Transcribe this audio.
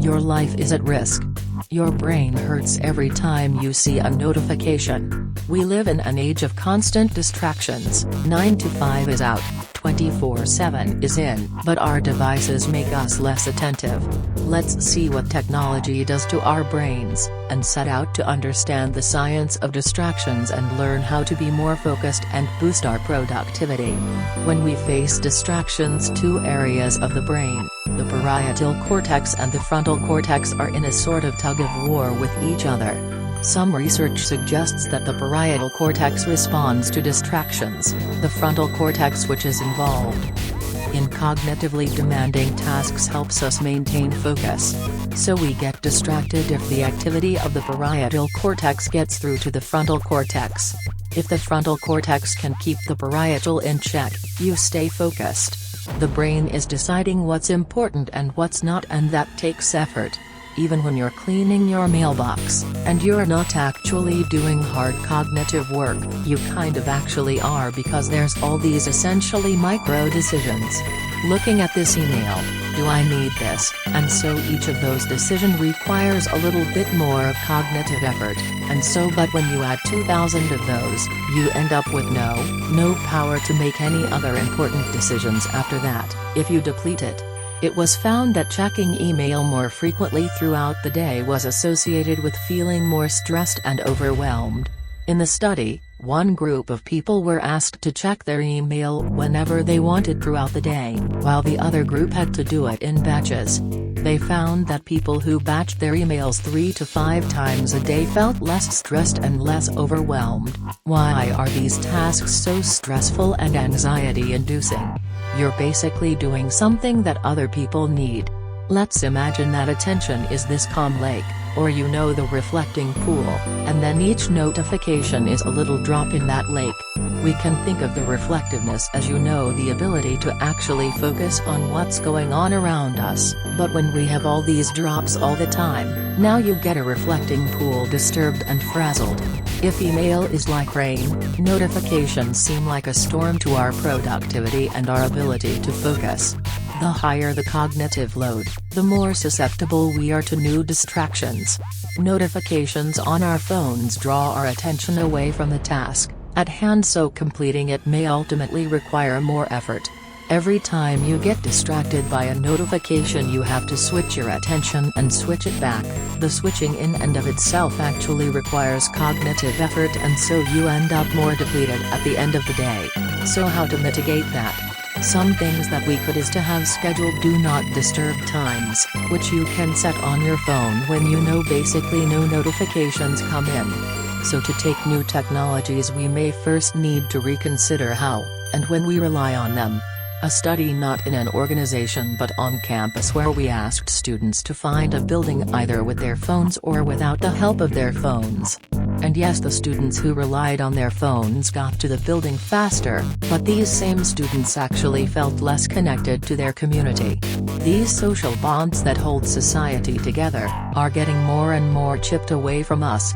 Your life is at risk. Your brain hurts every time you see a notification. We live in an age of constant distractions. 9 to 5 is out, 24/7 is in, but our devices make us less attentive. Let's see what technology does to our brains, and set out to understand the science of distractions and learn how to be more focused and boost our productivity. When we face distractions, two areas of the brain, the parietal cortex and the frontal cortex, are in a sort of tug-of-war with each other. Some research suggests that the parietal cortex responds to distractions, the frontal cortex, which is involved in cognitively demanding tasks, helps us maintain focus. So we get distracted if the activity of the parietal cortex gets through to the frontal cortex. If the frontal cortex can keep the parietal in check, you stay focused. The brain is deciding what's important and what's not, and that takes effort. Even when you're cleaning your mailbox, and you're not actually doing hard cognitive work, you kind of actually are, because there's all these essentially micro decisions. Looking at this email, do I need this? And so each of those decisions requires a little bit more of cognitive effort, and so but when you add 2,000 of those, you end up with no power to make any other important decisions after that, if you deplete it. It was found that checking email more frequently throughout the day was associated with feeling more stressed and overwhelmed. In the study, one group of people were asked to check their email whenever they wanted throughout the day, while the other group had to do it in batches. They found that people who batched their emails 3 to 5 times a day felt less stressed and less overwhelmed. Why are these tasks so stressful and anxiety-inducing? You're basically doing something that other people need. Let's imagine that attention is this calm lake, or the reflecting pool, and then each notification is a little drop in that lake. We can think of the reflectiveness as the ability to actually focus on what's going on around us, but when we have all these drops all the time, now you get a reflecting pool disturbed and frazzled. If email is like rain, notifications seem like a storm to our productivity and our ability to focus. The higher the cognitive load, the more susceptible we are to new distractions. Notifications on our phones draw our attention away from the task at hand, so completing it may ultimately require more effort. Every time you get distracted by a notification, you have to switch your attention and switch it back. The switching in and of itself actually requires cognitive effort, and so you end up more depleted at the end of the day. So how to mitigate that? Some things that we could is to have scheduled do not disturb times, which you can set on your phone when basically no notifications come in. So to take new technologies, we may first need to reconsider how, and when we rely on them. A study not in an organization but on campus, where we asked students to find a building either with their phones or without the help of their phones. And yes, the students who relied on their phones got to the building faster, but these same students actually felt less connected to their community. These social bonds that hold society together are getting more and more chipped away from us,